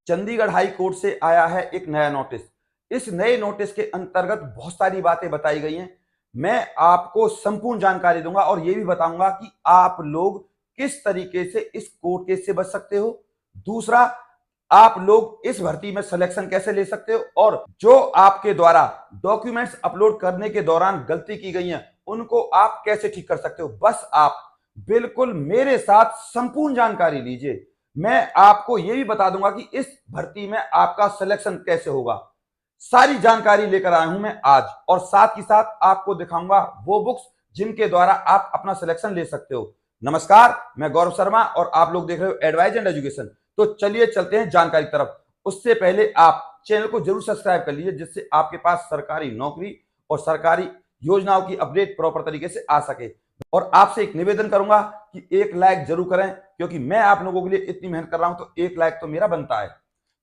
Chandigarh high court से आया है एक नया नोटिस। इस नए नोटिस के अंतर्गत बहुत सारी बातें बताई गई हैं। मैं आपको संपूर्ण जानकारी दूंगा और यह भी बताऊंगा कि आप लोग किस तरीके से इस कोर्ट केस से बच सकते हो। दूसरा, आप लोग इस भर्ती में सिलेक्शन कैसे ले सकते हो और जो आपके द्वारा डॉक्यूमेंट्स अपलोड करने के दौरान गलती की गई है उनको आप कैसे ठीक कर सकते हो। बस आप बिल्कुल मेरे साथ संपूर्ण जानकारी लीजिए। मैं आपको यह भी बता दूंगा कि इस भर्ती में आपका सिलेक्शन कैसे होगा। सारी जानकारी लेकर आया हूं मैं आज, और साथ ही साथ आपको दिखाऊंगा वो बुक्स जिनके द्वारा आप अपना सिलेक्शन ले सकते हो। नमस्कार, मैं गौरव शर्मा और आप लोग देख रहे हो एडवाइज एंड एजुकेशन। तो चलिए चलते हैं जानकारी तरफ। उससे पहले आप चैनल को जरूर सब्सक्राइब कर लीजिए जिससे आपके पास सरकारी नौकरी और सरकारी योजनाओं की अपडेट प्रॉपर तरीके से आ सके। और आपसे एक निवेदन करूंगा कि एक लाइक जरूर करें, क्योंकि मैं आप लोगों के लिए इतनी मेहनत कर रहा हूं तो एक लाइक तो मेरा बनता है।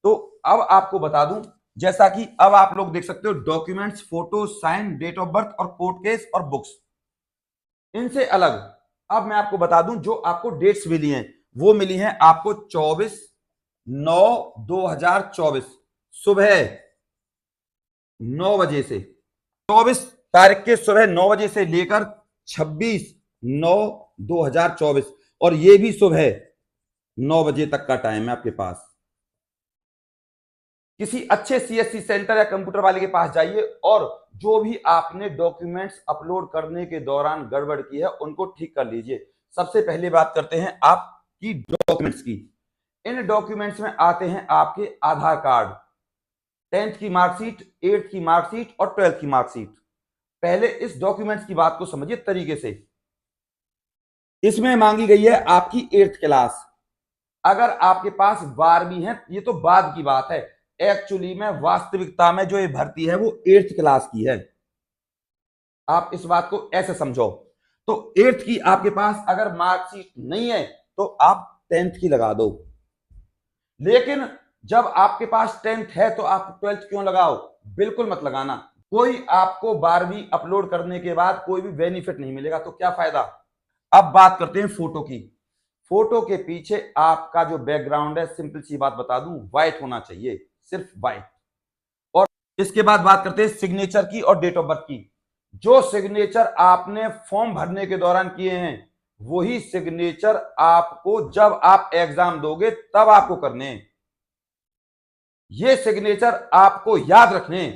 तो अब आपको बता दूं, जैसा कि अब आप लोग देख सकते हो documents, photo, sign, date of birth और कोर्ट केस और बुक्स। इनसे अलग अब मैं आपको बता दूं जो आपको डेट्स मिली हैं वो मिली हैं आपको 24/9/2024 सुबह 9 बजे से, 24 तारीख के सुबह 9 बजे से लेकर 26/9/2024, और ये भी सुबह 9 बजे तक का टाइम है आपके पास। किसी अच्छे सीएससी सेंटर या कंप्यूटर वाले के पास जाइए और जो भी आपने डॉक्यूमेंट्स अपलोड करने के दौरान गड़बड़ की है उनको ठीक कर लीजिए। सबसे पहले बात करते हैं आपकी डॉक्यूमेंट्स की। इन डॉक्यूमेंट्स में आते हैं आपके आधार कार्ड, 10th की मार्कशीट, 8th की मार्कशीट और 12th की मार्कशीट। पहले इस डॉक्यूमेंट्स की बात को समझिए तरीके से। इसमें मांगी गई है आपकी 8th क्लास। अगर आपके पास 12वीं है ये तो बाद की बात है, एक्चुअली में वास्तविकता में जो ये भर्ती है वो 8th क्लास की है। आप इस बात को ऐसे समझो। तो 8th की आपके पास अगर मार्कशीट नहीं है तो आप 10th की लगा दो, लेकिन जब आपके पास 10th है तो आप 12th क्यों लगाओ? बिल्कुल मत लगाना। कोई आपको 12वीं अपलोड करने के बाद कोई भी बेनिफिट नहीं मिलेगा, तो क्या फायदा। अब बात करते हैं फोटो की। फोटो के पीछे आपका जो बैकग्राउंड है, सिंपल सी बात बता दूं, व्हाइट होना चाहिए, सिर्फ व्हाइट। और इसके बाद बात करते हैं सिग्नेचर की और डेट ऑफ बर्थ की। जो सिग्नेचर आपने फॉर्म भरने के दौरान किए हैं वही सिग्नेचर आपको जब आप एग्जाम दोगे तब आपको करने हैं। ये सिग्नेचर आपको याद रखने,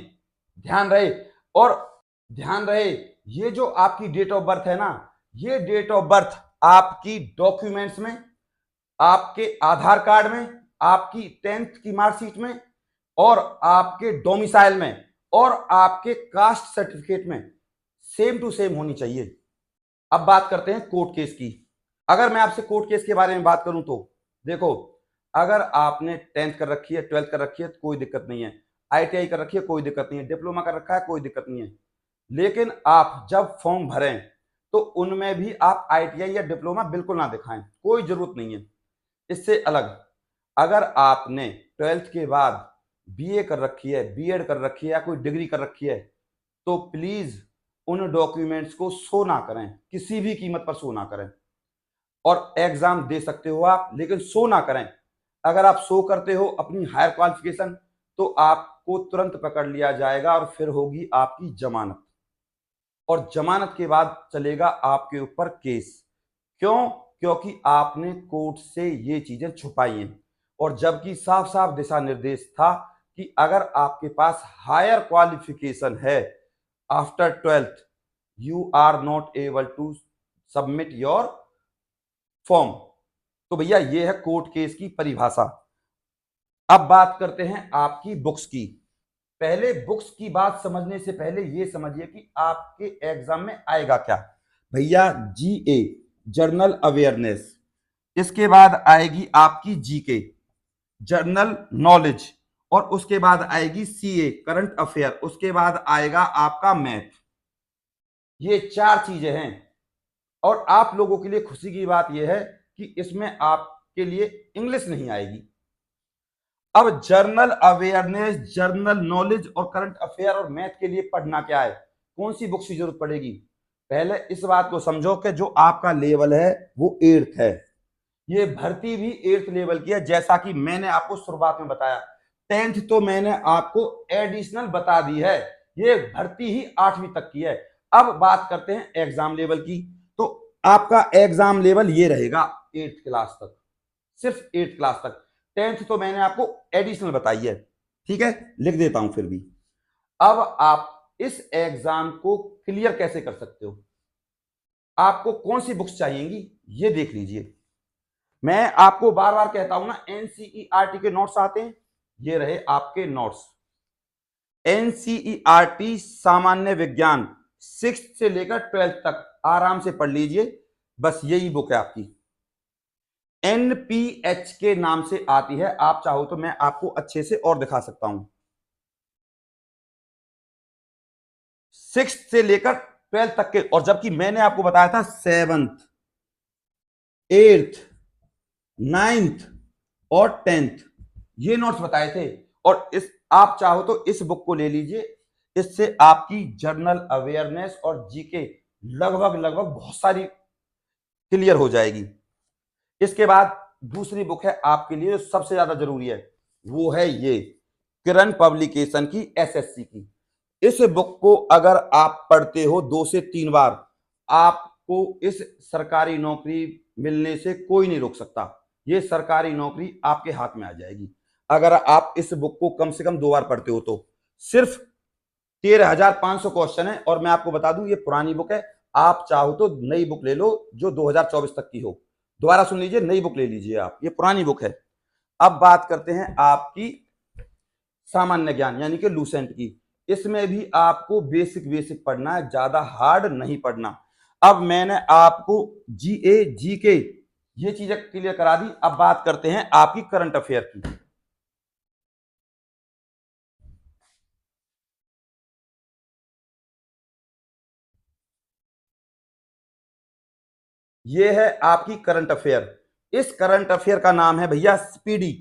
ध्यान रहे। और ध्यान रहे, ये जो आपकी डेट ऑफ बर्थ है ना, ये डेट ऑफ बर्थ आपकी डॉक्यूमेंट्स में, आपके आधार कार्ड में, आपकी 10th की मार्कशीट में और आपके डोमिसाइल में और आपके कास्ट सर्टिफिकेट में सेम टू सेम होनी चाहिए। अब बात करते हैं कोर्ट केस की। अगर मैं आपसे कोर्ट केस के बारे में बात करूं तो देखो, अगर आपने 10th कर रखी है, 12th कर रखी है तो कोई दिक्कत नहीं है, ITI कर रखी है कोई दिक्कत नहीं है, डिप्लोमा कर रखा है कोई दिक्कत नहीं है। लेकिन आप जब फॉर्म भरें तो उनमें भी आप ITI या डिप्लोमा बिल्कुल ना दिखाएं, कोई जरूरत नहीं है। इससे अलग अगर आपने 12th के बाद BA कर रखी है, BEd कर रखी है या कोई डिग्री कर रखी है तो प्लीज उन डॉक्यूमेंट्स को शो ना करें, किसी भी कीमत पर शो ना करें। और एग्जाम दे सकते हो आप, लेकिन शो ना करें। अगर आप शो करते हो अपनी हायर क्वालिफिकेशन तो आपको तुरंत पकड़ लिया जाएगा और फिर होगी आपकी जमानत, और जमानत के बाद चलेगा आपके ऊपर केस। क्यों? क्योंकि आपने कोर्ट से ये चीजें छुपाई हैं, और जबकि साफ साफ दिशा निर्देश था कि अगर आपके पास हायर क्वालिफिकेशन है after 12th you are not able to submit your form. तो भैया ये है कोर्ट केस की परिभाषा। अब बात करते हैं आपकी बुक्स की। पहले बुक्स की बात समझने से पहले ये समझिए कि आपके एग्जाम में आएगा क्या। भैया GA जर्नल अवेयरनेस, इसके बाद आएगी आपकी GK जर्नल नॉलेज, और उसके बाद आएगी CA करंट अफेयर, उसके बाद आएगा आपका मैथ। ये 4 चीजें हैं। और आप लोगों के लिए खुशी की बात यह है कि इसमें आपके लिए इंग्लिश नहीं आएगी। अब जर्नल अवेयरनेस, जर्नल नॉलेज और करंट अफेयर और मैथ के लिए पढ़ना क्या है, कौन सी बुक्स की जरूरत पड़ेगी। पहले इस बात को समझो कि जो आपका लेवल है वो 8th है, ये भर्ती भी 8th लेवल की है, जैसा कि मैंने आपको शुरुआत में बताया। 10th तो मैंने आपको एडिशनल बता दी है, ये भर्ती ही 8वीं तक की है। अब बात करते हैं एग्जाम लेवल की। तो आपका एग्जाम लेवल ये रहेगा 8th क्लास तक, सिर्फ 8th क्लास तक। 10th तो मैंने आपको एडिशनल बताई है, ठीक है, लिख देता हूं फिर भी। अब आप इस एग्जाम को क्लियर कैसे कर सकते हो, आपको कौन सी बुक्स चाहिएंगी ये देख लीजिए। मैं आपको बार बार कहता हूं ना, एनसीईआरटी के नोट्स आते हैं, ये रहे आपके नोट्स। एनसीईआरटी सामान्य विज्ञान 6th से लेकर 12th तक आराम से पढ़ लीजिए, बस यही बुक है आपकी। एनपीएच के नाम से आती है, आप चाहो तो मैं आपको अच्छे से और दिखा सकता हूं। 6th से लेकर 12th तक के, और जबकि मैंने आपको बताया था 7th 8th 9th और 10th ये नोट्स बताए थे। और इस आप चाहो तो इस बुक को ले लीजिए, इससे आपकी जनरल अवेयरनेस और जीके लगभग लगभग बहुत सारी क्लियर हो जाएगी। इसके बाद दूसरी बुक है आपके लिए जो सबसे ज्यादा जरूरी है, वो है ये किरण पब्लिकेशन की एसएससी की। इस बुक को अगर आप पढ़ते हो 2 से 3 बार, आपको इस सरकारी नौकरी मिलने से कोई नहीं रोक सकता। ये सरकारी नौकरी आपके हाथ में आ जाएगी अगर आप इस बुक को कम से कम 2 बार पढ़ते हो तो। सिर्फ 13,500 क्वेश्चन है, और मैं आपको बता दूं ये पुरानी बुक है। आप चाहो तो नई बुक ले लो जो 2024 तक की हो। दोबारा सुन लीजिए, नई बुक ले लीजिए आप, ये पुरानी बुक है। अब बात करते हैं आपकी सामान्य ज्ञान यानी कि लूसेंट की। इसमें भी आपको बेसिक बेसिक पढ़ना है, ज्यादा हार्ड नहीं पढ़ना। अब मैंने आपको जीए जीके ये चीजें क्लियर करा दी। अब बात करते हैं आपकी करंट अफेयर की। ये है आपकी करंट अफेयर। इस करंट अफेयर का नाम है भैया स्पीडी।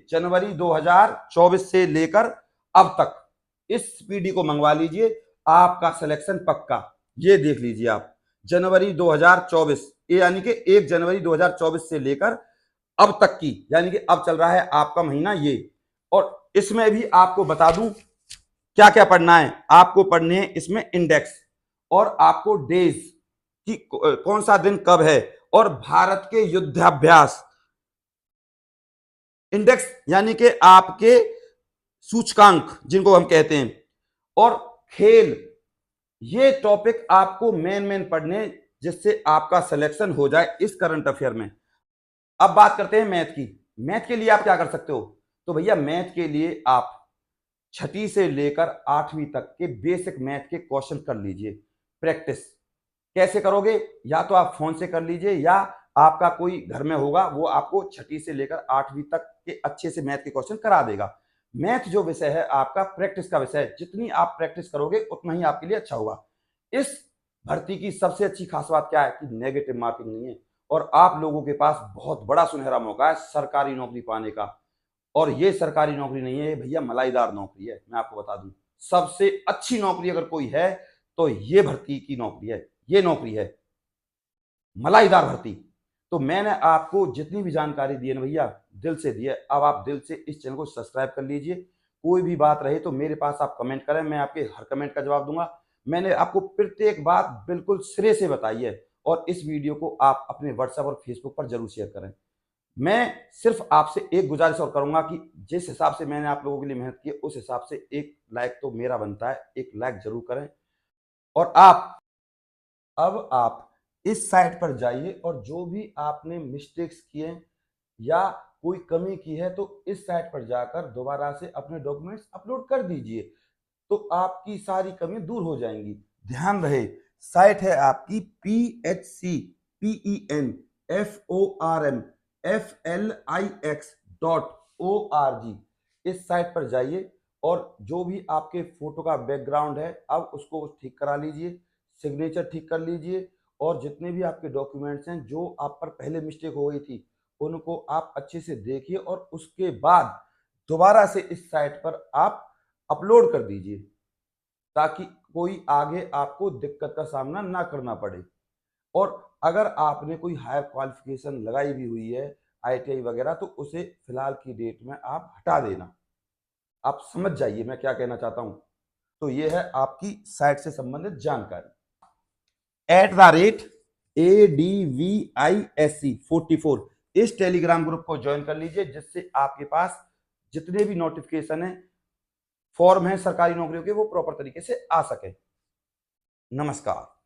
जनवरी 2024 से लेकर अब तक इस स्पीडी को मंगवा लीजिए, आपका सिलेक्शन पक्का। ये देख लीजिए आप, जनवरी 2024 यानी कि 1 जनवरी 2024 से लेकर अब तक की, यानी कि अब चल रहा है आपका महीना ये। और इसमें भी आपको बता दूं क्या क्या पढ़ना है। आपको पढ़ने हैं इसमें इंडेक्स, और आपको डेज कि कौन सा दिन कब है, और भारत के युद्धाभ्यास। इंडेक्स यानी कि आपके सूचकांक जिनको हम कहते हैं, और खेल। ये टॉपिक आपको मेन पढ़ने जिससे आपका सिलेक्शन हो जाए इस करंट अफेयर में। अब बात करते हैं मैथ की। मैथ के लिए आप क्या कर सकते हो, तो भैया मैथ के लिए आप 6ठी से लेकर 8वीं तक के बेसिक मैथ के क्वेश्चन कर लीजिए प्रैक्टिस। कैसे करोगे, या तो आप फोन से कर लीजिए, या आपका कोई घर में होगा वो आपको 6ठी से लेकर 8वीं तक के अच्छे से मैथ के क्वेश्चन करा देगा। मैथ जो विषय है आपका प्रैक्टिस का विषय है, जितनी आप प्रैक्टिस करोगे उतना ही आपके लिए अच्छा होगा। इस भर्ती की सबसे अच्छी खास बात क्या है कि नेगेटिव मार्किंग नहीं है, और आप लोगों के पास बहुत बड़ा सुनहरा मौका है सरकारी नौकरी पाने का। और ये सरकारी नौकरी नहीं है भैया, मलाईदार नौकरी है। मैं आपको बता दूं, सबसे अच्छी नौकरी अगर कोई है तो ये भर्ती की नौकरी है, ये नौकरी है मलाईदार भर्ती। तो मैंने आपको जितनी भी जानकारी दी है ना भैया, दिल से दी है। अब आप दिल से इस चैनल को सब्सक्राइब कर लीजिए। कोई भी बात रहे तो मेरे पास आप कमेंट करें, मैं आपके हर कमेंट का जवाब दूंगा। मैंने आपको प्रत्येक बात बिल्कुल सिरे से बताई है, और इस वीडियो को आप अपने व्हाट्सएप और फेसबुक पर जरूर शेयर करें। मैं सिर्फ आपसे एक गुजारिश और करूंगा कि जिस हिसाब से मैंने आप लोगों के लिए मेहनत की उस हिसाब से एक लाइक तो मेरा बनता है, एक लाइक जरूर करें। और अब आप इस साइट पर जाइए, और जो भी आपने मिस्टेक्स किए या कोई कमी की है तो इस साइट पर जाकर दोबारा से अपने डॉक्यूमेंट्स अपलोड कर दीजिए, तो आपकी सारी कमी दूर हो जाएंगी। ध्यान रहे, साइट है आपकी PHCPENFORMFLIX.org। इस साइट पर जाइए, और जो भी आपके फोटो का बैकग्राउंड है अब उसको ठीक करा लीजिए, सिग्नेचर ठीक कर लीजिए, और जितने भी आपके डॉक्यूमेंट्स हैं जो आप पर पहले मिस्टेक हो गई थी उनको आप अच्छे से देखिए, और उसके बाद दोबारा से इस साइट पर आप अपलोड कर दीजिए, ताकि कोई आगे आपको दिक्कत का सामना ना करना पड़े। और अगर आपने कोई हायर क्वालिफिकेशन लगाई भी हुई है ITI वगैरह, तो उसे फिलहाल की डेट में आप हटा देना। आप समझ जाइए मैं क्या कहना चाहता हूं। तो ये है आपकी साइट से संबंधित जानकारी। @ADVISC44 इस टेलीग्राम ग्रुप को ज्वाइन कर लीजिए, जिससे आपके पास जितने भी नोटिफिकेशन है, फॉर्म है सरकारी नौकरियों के, वो प्रॉपर तरीके से आ सके। नमस्कार।